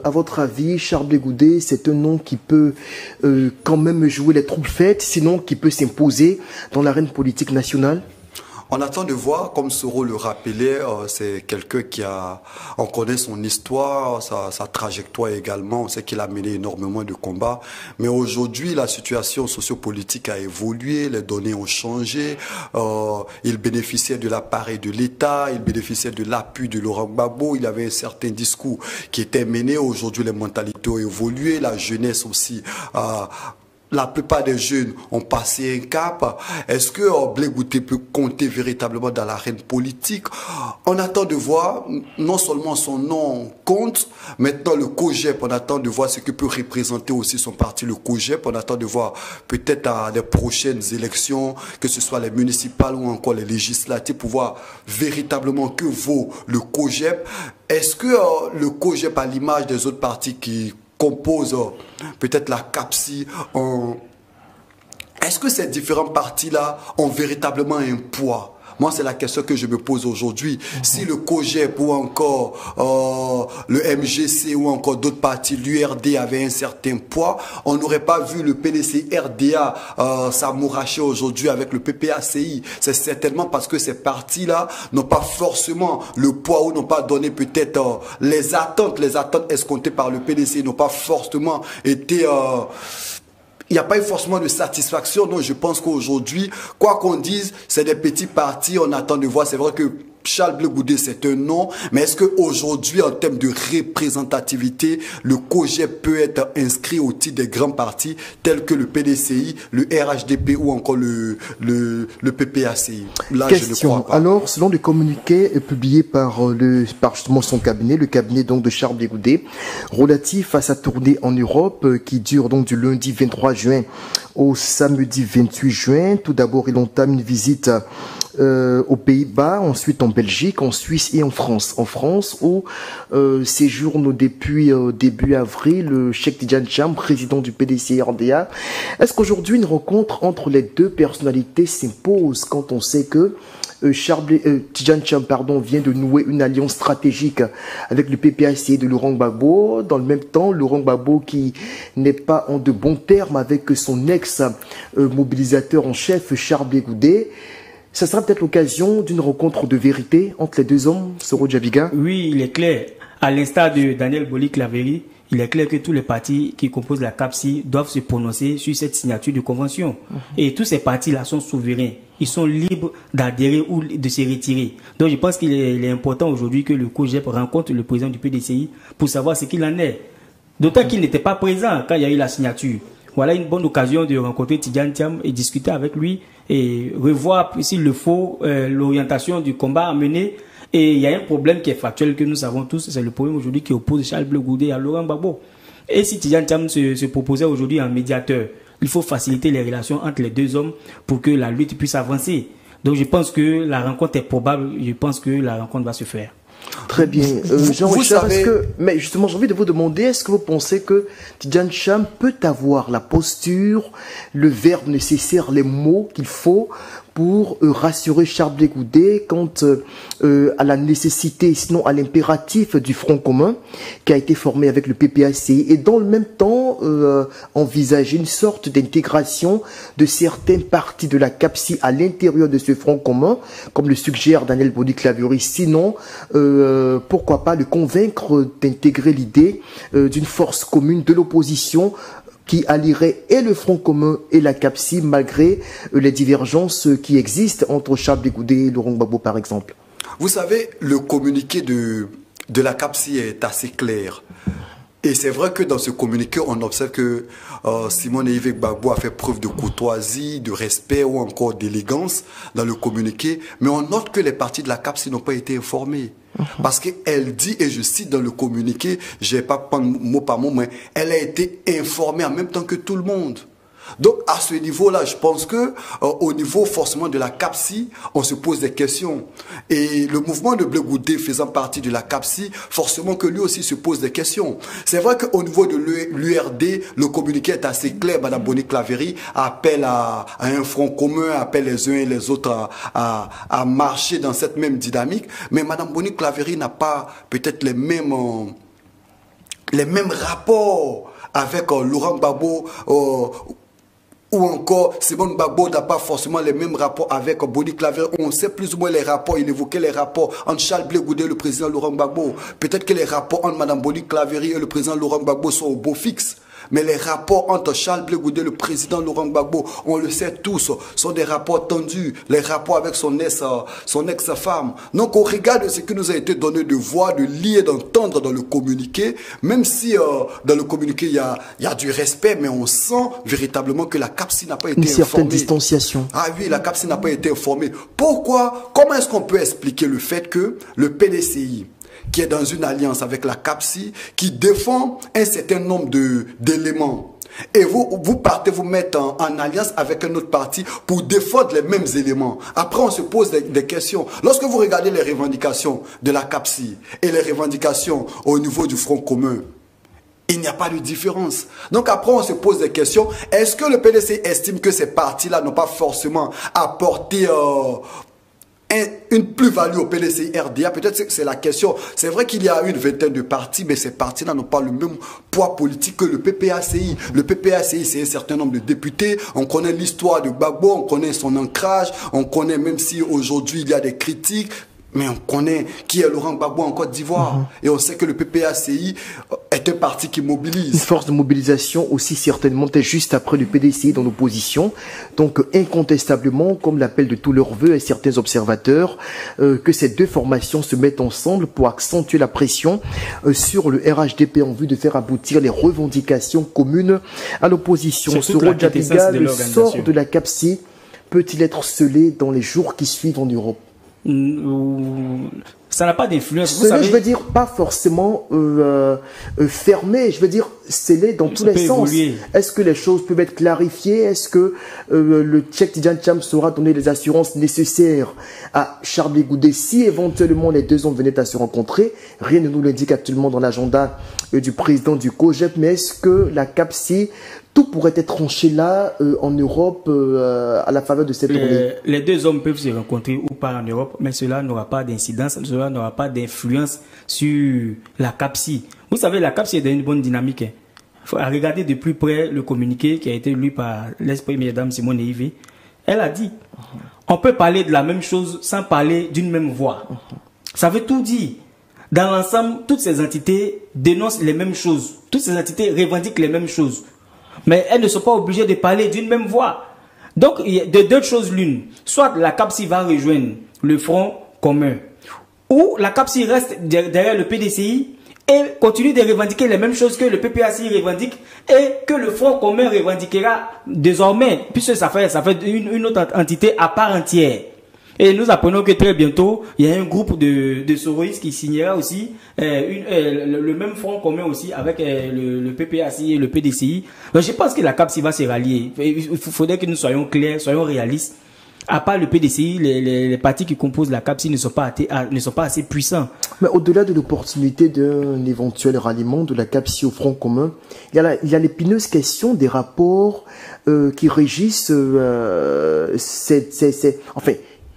à votre avis, Charles Blé Goudé, c'est un nom qui peut quand même jouer les troupes faites, sinon qui peut s'imposer dans l'arène politique nationale? On attend de voir, comme Soro le rappelait, c'est quelqu'un on connaît son histoire, sa trajectoire également, on sait qu'il a mené énormément de combats, mais aujourd'hui la situation sociopolitique a évolué, les données ont changé, il bénéficiait de l'appareil de l'État, il bénéficiait de l'appui de Laurent Gbagbo, il avait un certain discours qui était mené, aujourd'hui les mentalités ont évolué, la jeunesse aussi la plupart des jeunes ont passé un cap. Est-ce que Blé Goudé peut compter véritablement dans l'arène politique? On attend de voir, non seulement son nom compte, maintenant le COJEP, on attend de voir ce que peut représenter aussi son parti, le COJEP. On attend de voir peut-être à des prochaines élections, que ce soit les municipales ou encore les législatives, pour voir véritablement que vaut le COJEP. Est-ce que le COJEP, à l'image des autres partis qui compose peut-être la CAPSI. Est-ce que ces différents partis-là ont véritablement un poids Moi, c'est la question que je me pose aujourd'hui. Si le COGEP ou encore le MGC ou encore d'autres partis, l'URD avaient un certain poids, on n'aurait pas vu le PDC RDA s'amouracher aujourd'hui avec le PPACI. C'est certainement parce que ces partis-là n'ont pas forcément le poids ou n'ont pas donné peut-être les attentes escomptées par le PDC, n'ont pas forcément été... il n'y a pas eu forcément de satisfaction. Donc je pense qu'aujourd'hui, quoi qu'on dise, c'est des petits partis, on attend de voir. C'est vrai que Charles Blé Goudé, c'est un nom, mais est-ce qu'aujourd'hui, en termes de représentativité, le COGEP peut être inscrit au titre des grands partis tels que le PDCI, le RHDP ou encore le PPACI? Là, question. Je ne crois pas. Alors, selon le communiqué publié par justement son cabinet, le cabinet donc de Charles Blé Goudé, relatif à sa tournée en Europe qui dure donc du lundi 23 juin au samedi 28 juin, tout d'abord, il entame une visite aux Pays-Bas, ensuite en Belgique, en Suisse et en France. En France, où séjourne depuis début avril le Cheikh Tidiane Cham, président du PDC RDA. Est-ce qu'aujourd'hui une rencontre entre les deux personnalités s'impose quand on sait que Tidiane Cham vient de nouer une alliance stratégique avec le PPAC de Laurent Gbagbo. Dans le même temps, Laurent Gbagbo qui n'est pas en de bons termes avec son ex-mobilisateur en chef, Charles Blé Goudé. Ça sera peut-être l'occasion d'une rencontre de vérité entre les deux hommes, Soro Djabiga? Oui, il est clair. À l'instar de Daniel Boli-Claveri, il est clair que tous les partis qui composent la CAPSI doivent se prononcer sur cette signature de convention. Et tous ces partis-là sont souverains. Ils sont libres d'adhérer ou de se retirer. Donc je pense qu'il est important aujourd'hui que le COGEP rencontre le président du PDCI pour savoir ce qu'il en est. D'autant qu'il n'était pas présent quand il y a eu la signature. Voilà une bonne occasion de rencontrer Tidiane Cham et discuter avec lui et revoir, s'il le faut, l'orientation du combat à mener. Et il y a un problème qui est factuel que nous savons tous, c'est le problème aujourd'hui qui oppose Charles Blé Goudé à Laurent Gbagbo. Et si Tidiane Cham se proposait aujourd'hui en médiateur, il faut faciliter les relations entre les deux hommes pour que la lutte puisse avancer. Donc je pense que la rencontre est probable, je pense que la rencontre va se faire. Très bien. Jean-Richard, mais justement, j'ai envie de vous demander, est-ce que vous pensez que Tidiane Cham peut avoir la posture, le verbe nécessaire, les mots qu'il faut pour rassurer Charles Blé Goudé quant à la nécessité, sinon à l'impératif du Front commun qui a été formé avec le PPACI et dans le même temps envisager une sorte d'intégration de certains partis de la CAPSI à l'intérieur de ce Front commun, comme le suggère Daniel Boli-Claveri. Sinon, pourquoi pas le convaincre d'intégrer l'idée d'une force commune de l'opposition qui allierait et le Front commun et la CAPSI malgré les divergences qui existent entre Charles Blé Goudé et Laurent Gbagbo par exemple. Vous savez, le communiqué de la CAPSI est assez clair. Et c'est vrai que dans ce communiqué, on observe que Simone Yves Gbagbo a fait preuve de courtoisie, de respect ou encore d'élégance dans le communiqué. Mais on note que les partis de la CAPSI n'ont pas été informés. Parce qu'elle dit, et je cite dans le communiqué, je ne vais pas prendre mot par mot, mais elle a été informée en même temps que tout le monde. Donc à ce niveau-là, je pense que au niveau forcément de la CAPSI, on se pose des questions. Et le mouvement de Blé Goudé faisant partie de la CAPSI, forcément que lui aussi se pose des questions. C'est vrai qu'au niveau de l'URD, le communiqué est assez clair. Madame Boli-Claveri appelle à un front commun, appelle les uns et les autres à marcher dans cette même dynamique. Mais Madame Boli-Claveri n'a pas peut-être les mêmes rapports avec Laurent Gbagbo ou encore Simone Gbagbo n'a pas forcément les mêmes rapports avec Boli-Claveri. On sait plus ou moins les rapports, il évoquait les rapports entre Charles Blé Goudé et le président Laurent Gbagbo. Peut-être que les rapports entre Madame Boli-Claveri et le président Laurent Gbagbo sont au beau fixe. Mais les rapports entre Charles Blé Goudé et le président Laurent Gbagbo, on le sait tous, sont des rapports tendus. Les rapports avec son ex-femme. Donc au regard de ce qui nous a été donné de voir, de lire, d'entendre dans le communiqué, même si dans le communiqué il y a du respect, mais on sent véritablement que la CAPSI n'a pas été informée. Une certaine distanciation. Ah oui, la CAPSI n'a pas été informée. Pourquoi? Comment est-ce qu'on peut expliquer le fait que le PDCI, qui est dans une alliance avec la CAPSI, qui défend un certain nombre d'éléments. Et vous partez vous mettre en alliance avec un autre parti pour défendre les mêmes éléments. Après, on se pose des questions. Lorsque vous regardez les revendications de la CAPSI et les revendications au niveau du Front commun, il n'y a pas de différence. Donc après, on se pose des questions. Est-ce que le PDC estime que ces partis-là n'ont pas forcément apporté une plus-value au PDCI RDA? Peut-être que c'est la question. C'est vrai qu'il y a une vingtaine de partis, mais ces partis-là n'ont pas le même poids politique que le PPACI. Le PPACI, c'est un certain nombre de députés. On connaît l'histoire de Gbagbo, on connaît son ancrage, on connaît, même si aujourd'hui il y a des critiques, mais on connaît qui est Laurent Gbagbo en Côte d'Ivoire. Et on sait que le PPACI est un parti qui mobilise. Une force de mobilisation aussi certainement juste après le PDCI dans l'opposition. Donc incontestablement, comme l'appel de tous leurs voeux et certains observateurs, que ces deux formations se mettent ensemble pour accentuer la pression sur le RHDP en vue de faire aboutir les revendications communes à l'opposition. Soro Djabiga, le sort de la CAPSI peut-il être scellé dans les jours qui suivent en Europe? Ça n'a pas d'influence. Je veux dire, pas forcément fermé, je veux dire scellé dans tous les sens. Est-ce que les choses peuvent être clarifiées? Est-ce que le Cheikh Tidiane Cham saura donner les assurances nécessaires à Charles Goudé si éventuellement les deux hommes venaient à se rencontrer? Rien ne nous l'indique actuellement dans l'agenda du président du COGEP, mais est-ce que la CAPSI, tout pourrait être tranché là, en Europe, à la faveur de cette tournée? Les deux hommes peuvent se rencontrer ou pas en Europe, mais cela n'aura pas d'incidence, cela n'aura pas d'influence sur la CAPSI. Vous savez, la CAPSI est dans une bonne dynamique. Il faut regarder de plus près le communiqué qui a été lu par l'ex-première dame Simone Veil. Elle a dit, on peut parler de la même chose sans parler d'une même voix. Ça veut tout dire. Dans l'ensemble, toutes ces entités dénoncent les mêmes choses. Toutes ces entités revendiquent les mêmes choses. Mais elles ne sont pas obligées de parler d'une même voix. Donc, il y a de deux choses l'une. Soit la CAPSI va rejoindre le Front commun, ou la CAPSI reste derrière le PDCI et continue de revendiquer les mêmes choses que le PPACI revendique et que le Front commun revendiquera désormais, puisque ça fait une autre entité à part entière. Et nous apprenons que très bientôt, il y a un groupe de soroïstes qui signera aussi le même front commun aussi avec le PPACI et le PDCI. Donc je pense que la CAPSI va se rallier. Il faudrait que nous soyons clairs, soyons réalistes. À part le PDCI, les partis qui composent la CAPSI ne sont pas assez puissants. Mais au-delà de l'opportunité d'un éventuel ralliement de la CAPSI au Front commun, il y a l'épineuse question des rapports qui régissent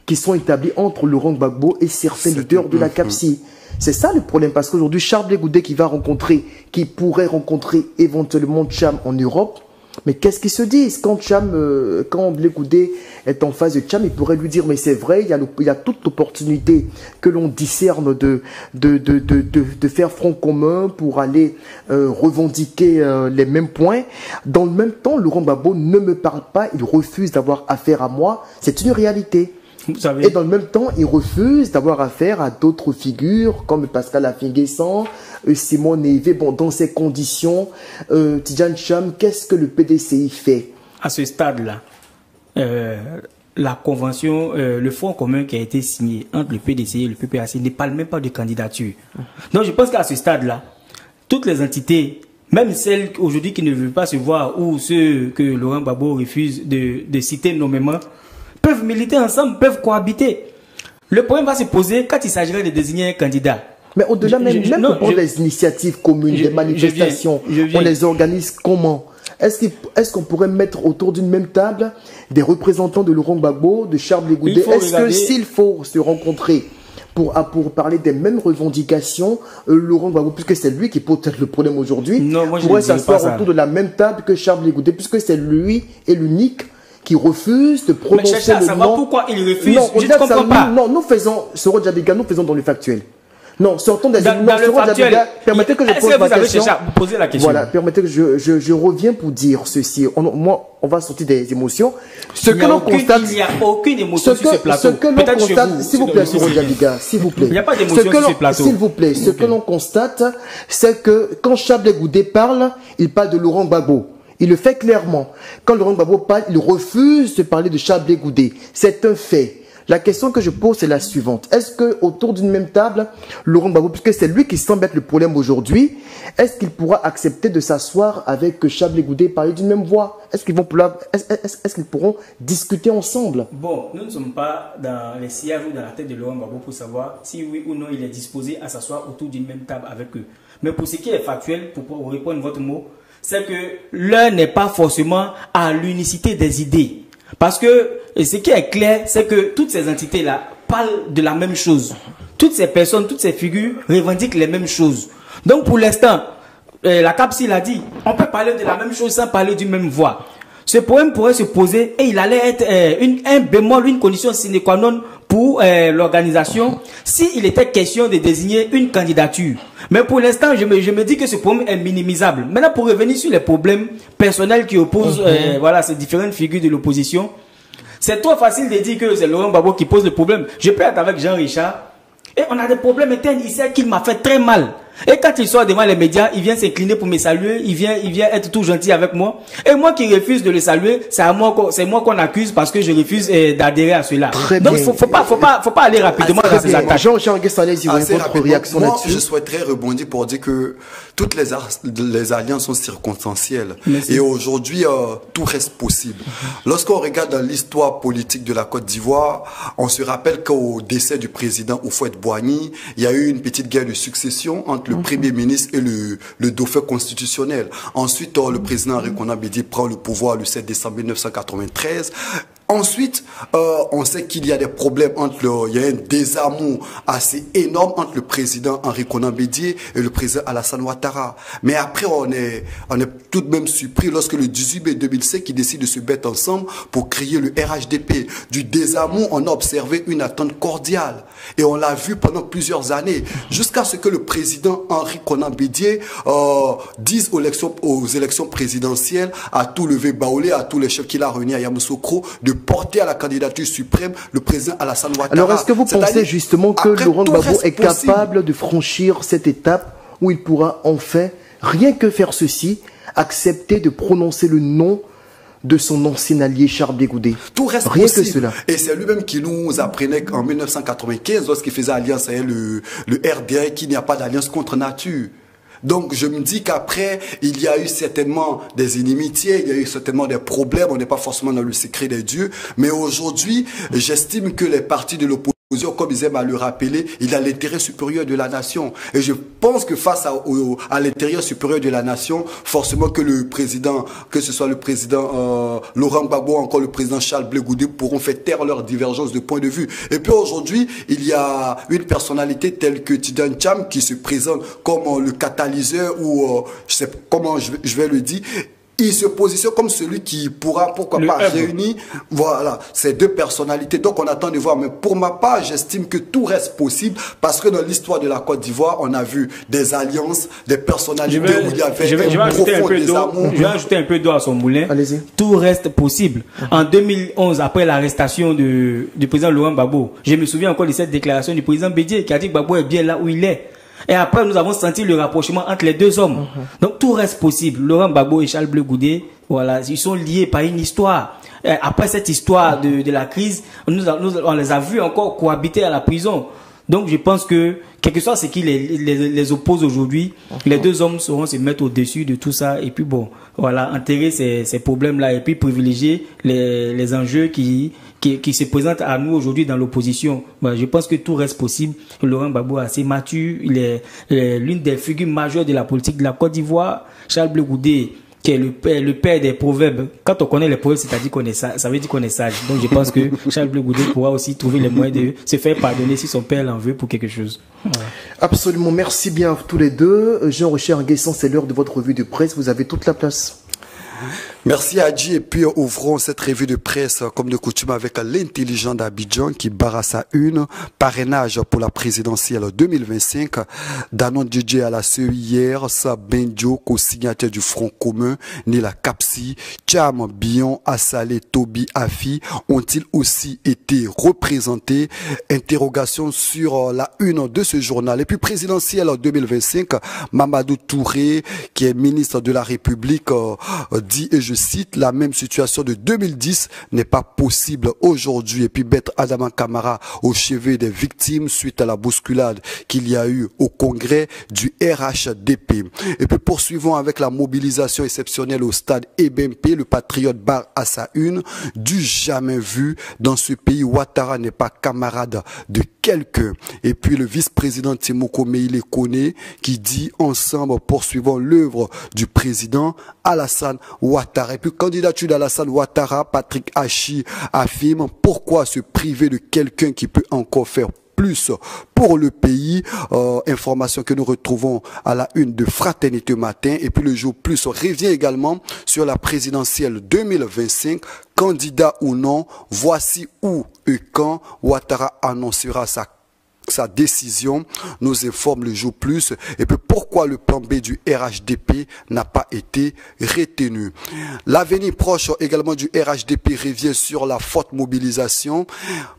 qui sont établis entre Laurent Gbagbo et certains leaders de la CAPSI. C'est ça le problème, parce qu'aujourd'hui, Charles Goudé qui pourrait rencontrer éventuellement Cham en Europe, mais qu'est-ce qu'ils se disent quand Blé Goudé est en face de Cham, il pourrait lui dire, mais c'est vrai, il y a toute l'opportunité que l'on discerne de faire front commun pour aller revendiquer les mêmes points. Dans le même temps, Laurent Gbagbo ne me parle pas, il refuse d'avoir affaire à moi, c'est une réalité. Et dans le même temps, il refuse d'avoir affaire à d'autres figures comme Pascal Afingessant, Simone Veil. Bon, dans ces conditions, Tidiane Cham, qu'est-ce que le PDCI fait? À ce stade-là, la convention, le front commun qui a été signé entre le PDCI et le PPACI ne parle même pas de candidature. Donc je pense qu'à ce stade-là, toutes les entités, même celles aujourd'hui qui ne veulent pas se voir ou ceux que Laurent Gbagbo refuse de citer nommément, peuvent militer ensemble, peuvent cohabiter. Le problème va se poser quand il s'agirait de désigner un candidat. Mais au-delà même pour les initiatives communes, les manifestations, on les organise comment? Est-ce qu'on pourrait mettre autour d'une même table des représentants de Laurent Gbagbo, de Charles Goudé? Est-ce que s'il faut se rencontrer pour parler des mêmes revendications, Laurent Gbagbo, puisque c'est lui qui pose le problème aujourd'hui, pourrait s'asseoir autour de la même table que Charles Goudé, puisque c'est lui et l'unique qui refuse de prononcer le nom. Mais savoir pourquoi il refuse, je ne comprends pas. Non, nous faisons, Soro Djabiga, nous faisons dans le factuel. Non, sortons des dans le factuel. Permettez que je pose ma question. Poser la question. Voilà, permettez que je reviens pour dire ceci. On va sortir des émotions. Ce que l'on constate, il n'y a aucune émotion sur ce plateau. Ce que l'on constate, s'il vous plaît, Soro Djabiga, s'il vous plaît. Il n'y a pas d'émotion sur ce plateau. S'il vous plaît, ce que l'on constate, c'est que quand Charles Goudé parle, il parle de Laurent Gbagbo. Il le fait clairement. Quand Laurent Gbagbo parle, il refuse de parler de Charles Goudé. C'est un fait. La question que je pose, c'est la suivante. Est-ce que autour d'une même table, Laurent Gbagbo, puisque c'est lui qui semble être le problème aujourd'hui, est-ce qu'il pourra accepter de s'asseoir avec Charles Goudé et parler d'une même voix? Est-ce qu'ils pourront discuter ensemble? Bon, nous ne sommes pas dans les sièges ou dans la tête de Laurent Gbagbo pour savoir si oui ou non il est disposé à s'asseoir autour d'une même table avec eux. Mais pour ce qui est factuel, pour répondre à votre mot, c'est que l'un n'est pas forcément à l'unicité des idées. Parce que ce qui est clair, c'est que toutes ces entités-là parlent de la même chose. Toutes ces personnes, toutes ces figures revendiquent les mêmes choses. Donc pour l'instant, la CAPSI l'a dit, on peut parler de la même chose sans parler d'une même voix. Ce problème pourrait se poser et il allait être un bémol, une condition sine qua non pour l'organisation s'il était question de désigner une candidature. Mais pour l'instant, je me dis que ce problème est minimisable. Maintenant, pour revenir sur les problèmes personnels qui opposent voilà, ces différentes figures de l'opposition, c'est trop facile de dire que c'est Laurent Gbagbo qui pose le problème. Je peux être avec Jean-Richard et on a des problèmes internes. Il sait qu'il m'a fait très mal. Et quand il sort devant les médias, il vient s'incliner pour me saluer, il vient être tout gentil avec moi. Et moi qui refuse de le saluer, c'est moi qu'on accuse parce que je refuse d'adhérer à cela. Donc faut pas aller rapidement dans ces attaques. Votre réaction là-dessus. Je souhaiterais rebondir pour dire que toutes les alliances sont circonstancielles. Merci. Et aujourd'hui, tout reste possible. Lorsqu'on regarde dans l'histoire politique de la Côte d'Ivoire, on se rappelle qu'au décès du président Houphouët-Boigny, il y a eu une petite guerre de succession entre le Premier ministre et le dauphin constitutionnel. Ensuite, le président Henri Konan Bédié prend le pouvoir le 7 décembre 1993. Ensuite, on sait qu'il y a des problèmes il y a un désamour assez énorme entre le président Henri Konan Bédié et le président Alassane Ouattara. Mais après, on est tout de même surpris lorsque le 18 mai 2005, ils décident de se mettre ensemble pour créer le RHDP. Du désamour, on a observé une attente cordiale. Et on l'a vu pendant plusieurs années, jusqu'à ce que le président Henri Konan Bédié dise aux élections présidentielles à tout le Baolé, à tous les chefs qu'il a réunis à Yamoussoukro, de porter à la candidature suprême le président Alassane Ouattara. Alors, est-ce que vous pensez justement que Laurent Gbagbo est capable de franchir cette étape où il pourra enfin, rien que faire ceci, accepter de prononcer le nom de son ancien allié Charles Blé Goudé? Tout reste rien possible. Que cela. Et c'est lui-même qui nous apprenait qu'en 1995, lorsqu'il faisait alliance avec le RDA, qu'il n'y a pas d'alliance contre nature. Donc, je me dis qu'après, il y a eu certainement des inimitiés, il y a eu certainement des problèmes, on n'est pas forcément dans le secret des dieux. Mais aujourd'hui, j'estime que les partis de l'opposition, comme ils aiment à le rappeler, il a l'intérêt supérieur de la nation. Et je pense que face à l'intérêt supérieur de la nation, forcément que le président, que ce soit le président Laurent Gbagbo ou encore le président Charles Blé Goudé pourront faire taire leurs divergences de point de vue. Et puis aujourd'hui, il y a une personnalité telle que Tidjane Thiam qui se présente comme le catalyseur ou je sais pas comment je vais le dire. Il se positionne comme celui qui pourra, pourquoi pas, réunir, voilà, ces deux personnalités. Donc, on attend de voir. Mais pour ma part, j'estime que tout reste possible parce que dans l'histoire de la Côte d'Ivoire, on a vu des alliances, des personnalités où il y avait un profond désamour. Je vais ajouter un peu d'eau à son moulin. Allez-y. Tout reste possible. En 2011, après l'arrestation du président Laurent Gbagbo, je me souviens encore de cette déclaration du président Bédié qui a dit que Gbagbo est bien là où il est. Et après, nous avons senti le rapprochement entre les deux hommes. Donc, tout reste possible. Laurent Gbagbo et Charles Blé Goudé, voilà, ils sont liés par une histoire. Et après cette histoire de la crise, on les a vus encore cohabiter à la prison. Donc, je pense que, quel que soit ce qui les oppose aujourd'hui, les deux hommes sauront se mettre au-dessus de tout ça. Et puis, bon, voilà, enterrer ces problèmes-là et puis privilégier les enjeux qui se présentent à nous aujourd'hui dans l'opposition. Bon, je pense que tout reste possible. Laurent Gbagbo est assez mature. Il est l'une des figures majeures de la politique de la Côte d'Ivoire. Charles Blé Goudé, qui est le père des proverbes. Quand on connaît les proverbes, c'est-à-dire qu'on est sage, ça veut dire qu'on est sage. Donc je pense que Charles Blé Goudé pourra aussi trouver les moyens de se faire pardonner si son père l'en veut pour quelque chose. Voilà. Absolument. Merci bien à tous les deux. Jean-Richard Nguessan, c'est l'heure de votre revue de presse. Vous avez toute la place. Merci Adji, et puis ouvrons cette revue de presse comme de coutume avec l'intelligent d'Abidjan qui barre sa une, parrainage pour la présidentielle 2025, Danon DJ à la CEI hier, Sabendio, co-signataire du Front commun, ni la CAPSI, Cham, Bion, Assalé, Toby, Afi, ont-ils aussi été représentés? Interrogation sur la une de ce journal. Et puis présidentielle 2025, Mamadou Touré, qui est ministre de la République, dit, et je cite, la même situation de 2010 n'est pas possible aujourd'hui. Et puis Maître Adama Camara au chevet des victimes suite à la bousculade qu'il y a eu au congrès du RHDP. Et puis poursuivons avec la mobilisation exceptionnelle au stade EBMP. Le patriote barre à sa une, du jamais vu dans ce pays. Ouattara n'est pas camarade de quelqu'un. Et puis le vice-président Timoko Meïle Kone qui dit ensemble poursuivons l'œuvre du président Alassane Ouattara. Ouattara. Et puis, candidature d'Alassane Ouattara, Patrick Hachi affirme pourquoi se priver de quelqu'un qui peut encore faire plus pour le pays. Information que nous retrouvons à la une de Fraternité Matin. Et puis le jour plus revient également sur la présidentielle 2025. Candidat ou non, voici où et quand Ouattara annoncera sa décision, nous informe le jour plus. Et puis pourquoi le plan B du RHDP n'a pas été retenu. L'avenir proche également du RHDP revient sur la forte mobilisation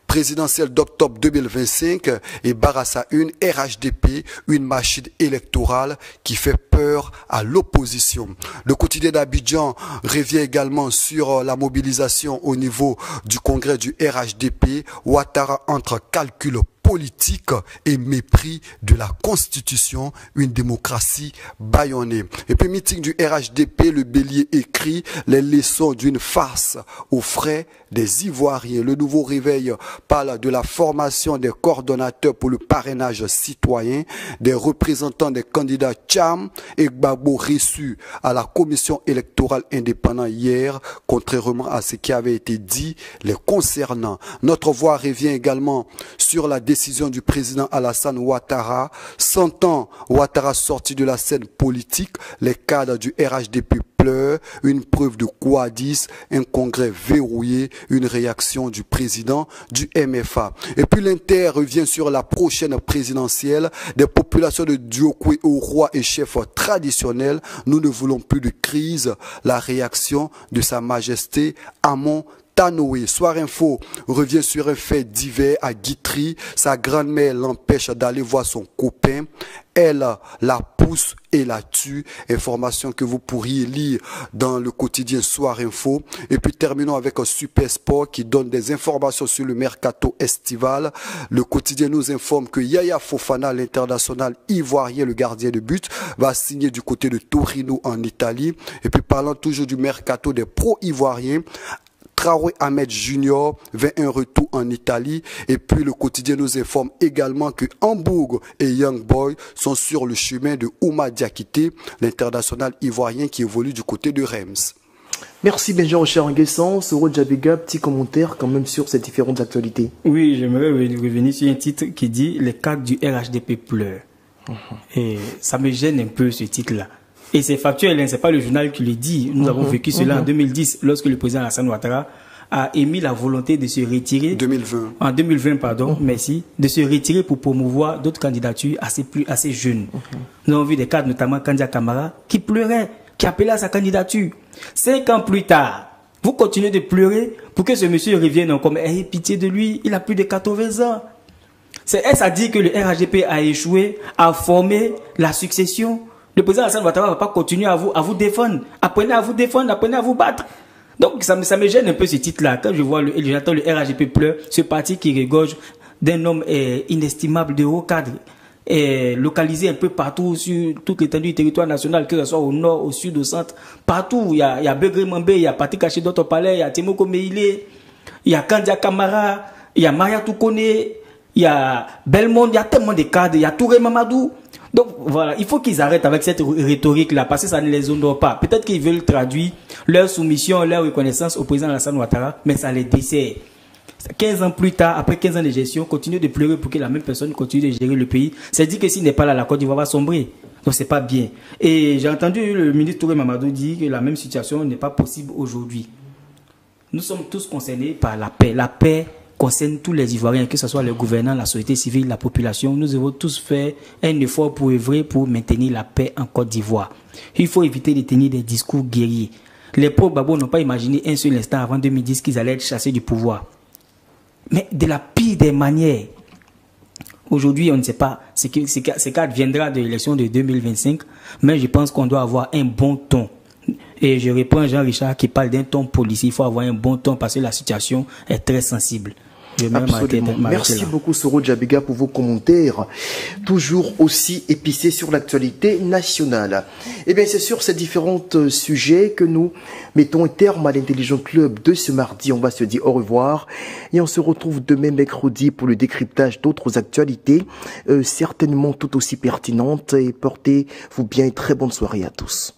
présidentielle d'octobre 2025 et Barassa une RHDP, une machine électorale qui fait peur à l'opposition. Le quotidien d'Abidjan revient également sur la mobilisation au niveau du congrès du RHDP. Ouattara entre calcul politique et mépris de la Constitution, une démocratie bâillonnée. Et puis meeting du RHDP, le Bélier écrit les leçons d'une farce aux frais des Ivoiriens. Le nouveau réveil parle de la formation des coordonnateurs pour le parrainage citoyen, des représentants des candidats Tcham et Gbagbo reçus à la commission électorale indépendante hier, contrairement à ce qui avait été dit les concernant. Notre voix revient également sur la décision du président Alassane Ouattara. 100 ans, Ouattara sorti de la scène politique, les cadres du RHDP pleurent, une preuve de quadis, un congrès verrouillé, une réaction du président du MFA. Et puis l'Inter revient sur la prochaine présidentielle, des populations de Diokwe au roi et chef traditionnel. Nous ne voulons plus de crise, la réaction de Sa Majesté Amon Tanoé. Soir Info revient sur un fait divers à Guitry. Sa grand-mère l'empêche d'aller voir son copain. Elle la pousse et la tue. Information que vous pourriez lire dans le quotidien Soir Info. Et puis terminons avec un Super Sport qui donne des informations sur le mercato estival. Le quotidien nous informe que Yaya Fofana, l'international ivoirien, le gardien de but, va signer du côté de Torino en Italie. Et puis parlant toujours du mercato des pros ivoiriens, Traoré Ahmed Junior vers un retour en Italie. Et puis le quotidien nous informe également que Hambourg et Young Boy sont sur le chemin de Ouma Diakité, l'international ivoirien qui évolue du côté de Reims. Merci Benjamin Rocher-Nguessan. Soro Djabiga, petit commentaire quand même sur ces différentes actualités. Oui, j'aimerais revenir sur un titre qui dit « Les cadres du RHDP pleurent ». Et ça me gêne un peu ce titre-là. Et c'est factuel, hein, c'est pas le journal qui le dit. Nous avons vécu cela en 2010, lorsque le président Alassane Ouattara a émis la volonté de se retirer. 2020. En 2020, pardon, merci. De se retirer pour promouvoir d'autres candidatures assez jeunes. Nous avons vu des cadres, notamment Kandia Kamara, qui pleurait, qui appelait à sa candidature. 5 ans plus tard, vous continuez de pleurer pour que ce monsieur revienne comme, ayez pitié de lui, il a plus de 80 ans. C'est est-ce à dire que le RHDP a échoué à former la succession? Le président Alassane Ouattara ne va pas continuer à vous défendre. Apprenez à vous défendre, apprenez à vous battre. Donc ça me gêne un peu ce titre-là. Quand je vois j'entends le RHDP pleure, ce parti qui regorge d'un homme inestimable de haut cadre, localisé un peu partout sur toute l'étendue du territoire national, que ce soit au nord, au sud, au centre, partout. Il y a Begré Mambé, il y a Patrick Hachi d'autres palais, il y a Temoko Meile, il y a Kandia Kamara, il y a Maria Toukone, il y a Belmonde, il y a tellement de cadres, il y a Touré Mamadou. Donc voilà, il faut qu'ils arrêtent avec cette rhétorique-là, parce que ça ne les honore pas. Peut-être qu'ils veulent traduire leur soumission, leur reconnaissance au président Alassane Ouattara, mais ça les dessert. 15 ans plus tard, après 15 ans de gestion, continuer de pleurer pour que la même personne continue de gérer le pays. C'est dit que s'il n'est pas là, la Côte d'Ivoire va sombrer. Donc c'est pas bien. Et j'ai entendu le ministre Touré Mamadou dire que la même situation n'est pas possible aujourd'hui. Nous sommes tous concernés par la paix. La paix concerne tous les Ivoiriens, que ce soit les gouvernants, la société civile, la population. Nous devons tous faire un effort pour œuvrer pour maintenir la paix en Côte d'Ivoire. Il faut éviter de tenir des discours guerriers. Les pro-Gbagbo n'ont pas imaginé un seul instant avant 2010 qu'ils allaient être chassés du pouvoir. Mais de la pire des manières. Aujourd'hui, on ne sait pas ce qu'adviendra de l'élection de 2025, mais je pense qu'on doit avoir un bon ton. Et je reprends Jean-Richard qui parle d'un ton policier. Il faut avoir un bon ton parce que la situation est très sensible. Absolument. Merci beaucoup Soro Djabiga pour vos commentaires, toujours aussi épicés sur l'actualité nationale. Et bien c'est sur ces différents sujets que nous mettons un terme à l'Intelligent Club de ce mardi. On va se dire au revoir et on se retrouve demain mercredi pour le décryptage d'autres actualités, certainement tout aussi pertinentes. Et portez-vous bien et très bonne soirée à tous.